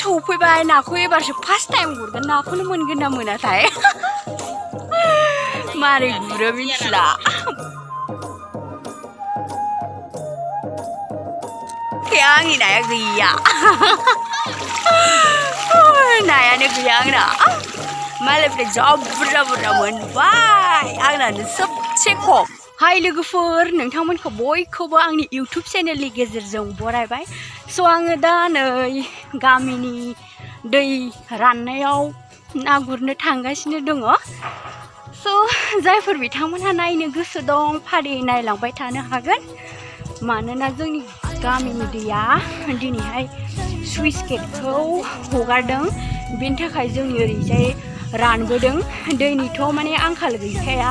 सौफैबाय नाखौ एबारसो first time गुरगोन नाखौनो मोनगोन ना मोनाथाय मारै गुरो मिथिला आंनि नाया गैया नायानो गैया आंना मालायफ्रा जा बुरजा बुरजा मोनबाय आंनानो सबसे खम हाय लोगोफोर नोंथांमोनखौ बयखौबो आंनि इउटुब चेनेलनि गेजेरजों बरायबाय स' आङो दा नै गामिनि दै राननायाव ना गुरनो थांगासिनो दङ स' जायफोर बिथांमोनहा नायनो गोसो दं फारियै नायलांबाय थानो हागोन मानोना जोंनि गामिनि दैया दिनैहाय सुइस गेटखौ हगारदों बेनि थाखाय जोंनि ओरैजाय रानबोदों दैनिथ' माने आंखाल गैखाया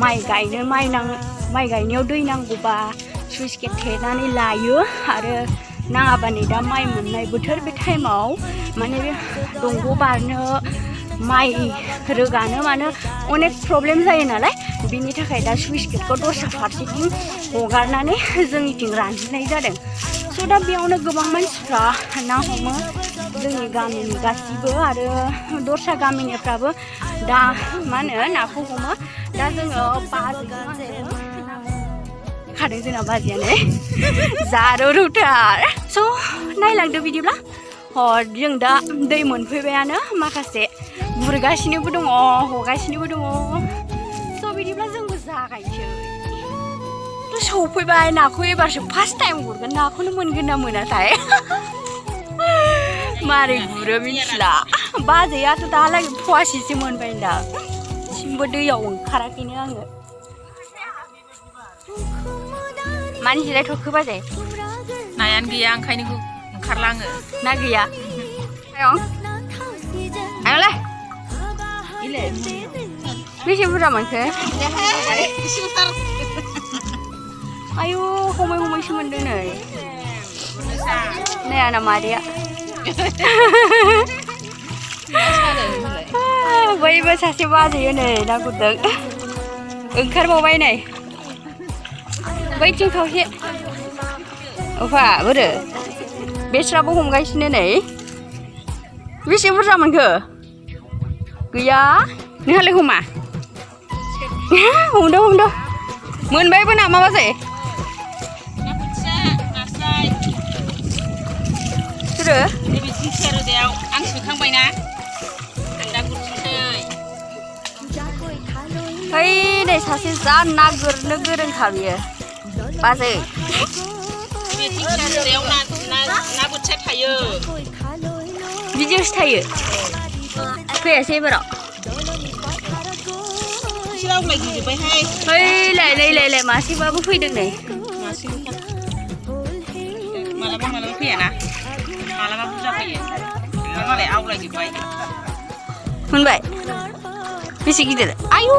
माइ गायनायाव दै नांगौबा सुइस गेट थेनानै लायो आरो नाङाबा नै दा माइ मोननाय बोथोर बे टाइमाव माने बे दंग' बारनो माइ रोगानो मानो अनेक प्रब्लेम जायो नालाय बिनि थाखाय दा सुइस गेटखौ दस्रा फारसेथिं हगारनानै जोंनिथिं रानहोनाय जादों स' दा बेयावनो गोबां मानसिफ्रा ना हमो जोंनि गामिनि गासिबो आरो दस्रा गामिनिफ्राबो दा मा होनो नाखौ हमो दा जोङो खादों जोंना बाजियानो जारुरुथार स' नायलांदो बिदिब्ला जों दा दै मोनफैबायानो माखासे गुरगासिनोबो दङ हगासिनोबो दङ स' बिदिब्ला जोंबो जागायसै सौफैबाय नाखौ एबारसो फार्स्ट टाइम गुरगोन नाखौनो मोनगोन ना मोनाथाय मारै गुरो मिथिला बाजैयाथ' दालागै फवासेसो मोनबाय दा दासिमबो दैयाव ओंखाराखैनो आङो मानो जिरायथ'खो बाजै नायानो गैया ओंखायनो ओंखारला आङो ना गैया आयंलाय बेसे बुरजा मोनखो आयु हमै हमैसो मोनदों नै नायाना मादैया बैबो सासे बाजैयो नै ना गुरदों ओंखारबावबाय नै बैथिं खावसे अफा बोरो बेस्राबो हमगासिनो नै बेसे बुरजा मोनखो गैया नोंहालाय हमा हमदो मोनबायबो नामा बाजै सोरो नैबे जिंखिया रोदायाव आं सोखांबायना आं दा गुरनोसै है नै सासे जा ना गुरनो गोरोंखा बियो बाजै बे जिंखिया रोदायाव ना बोथिया थायो बिदियावसो थायो फैयासै एबाराव बिसोर आवलायजोब्बायहाय हैलाय मासेबाबो फैदों नै मालाबा फैयाना मालाबा बुरजा फैयो मालाय आवलायजोब्बाय मोनबाय बेसे गिदिर आयु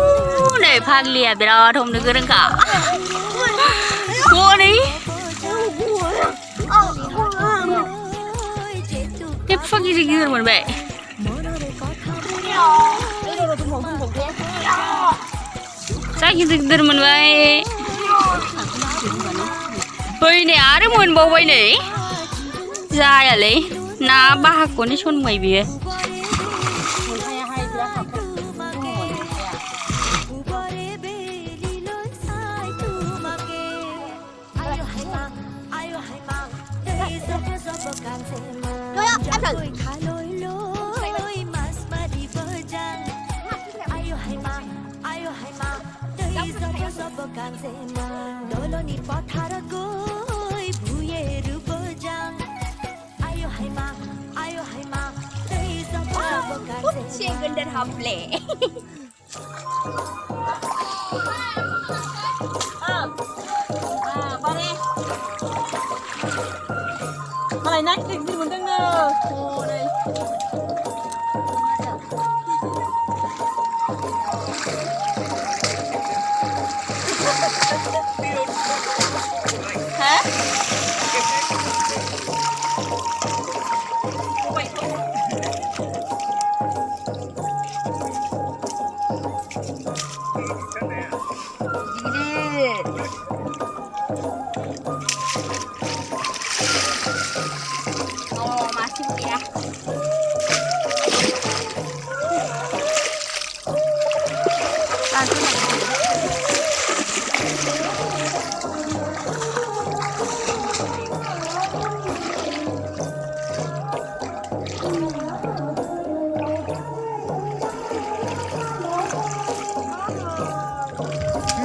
नै फाग्लिया बिराद हमनो गोरोंखा हनै एफा गिदिर मोनबाय जा गिदिर मोनबाय फै नै आरो मोनबावबाय नै जायालै ना बाहागखौनो सनबाय बियो Gender hamble. Malay nak tinggi mendeng no. Oh deh. Hah? Oh, masih ya. ร้านที่ไหน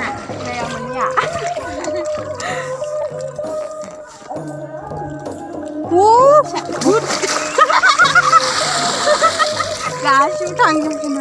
น่ะแมวมันเนี่ยโอ้พุดกาชูทางยังกิน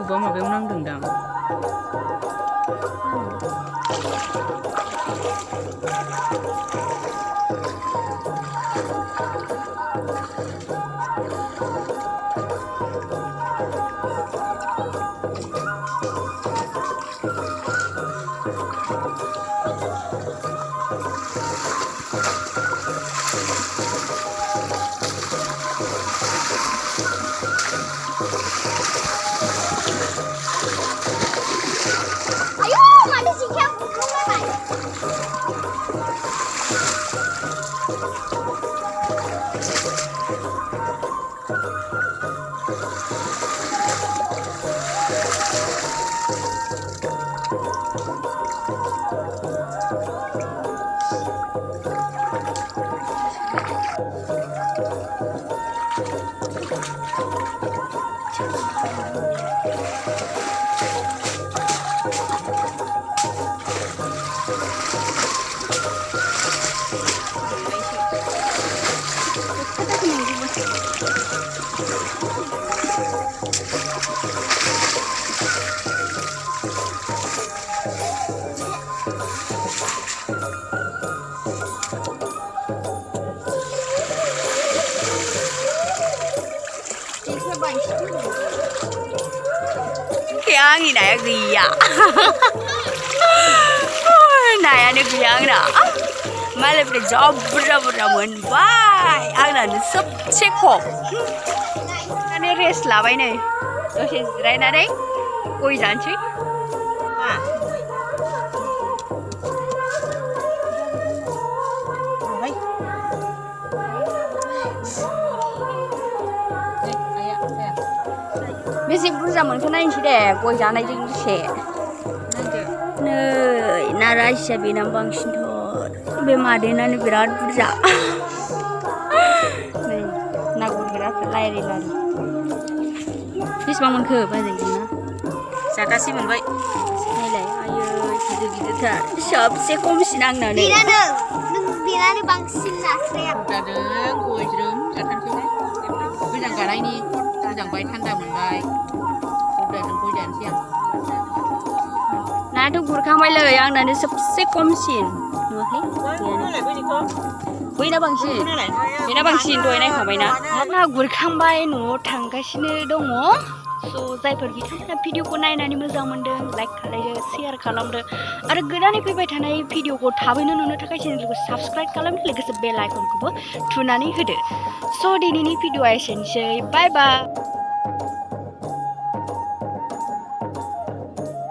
Ubah mah beunang dendang. Kaya angin aja gaya. Naiknya gaya angin. Malah pada job berapa menbai. Angin सबसे खम. Ini rest lah ini. Terus istirahat nanti. Koi janji. Besi burzah mengenai sih deh, kau jangan aja sih. Nih, narasi binam bangsin tuh, bemadenan berat burzah. Nih, nagur berat lari. Besi bangun ke, apa jadi na? Saya kasih menbaik. Nih, ayo, gitu tak. सबसे कम sinang nane. Bilane bangsin nasraya. Udah deh, gue jerem, jangan sih. Gue jangan kalah ini, jangan baik tanda menbaik. Udah deh, gue jangan siang. Nah, itu gurkhamai le yang nane सबसे कम sin. Nuhai? Bina bangsin. Bina bangsin tuh ini khamai na. Nah, gurkhamai nu tanggasini dong. So, जायफोर बिथांमोना भिडिअखौ नायनानै मोजां मोनदों like खालामदो share खालामदो आरो गोदानै फैबाय थानाय भिडिअखौ थाबैनो नुनो थाखाय चेनेलखौ साबस्क्राइब खालामदो लोगोसे बेल आइकनखौबो थुनानै होदो स' दिनैनि भिडिअआ एसेनोसै बाय बाय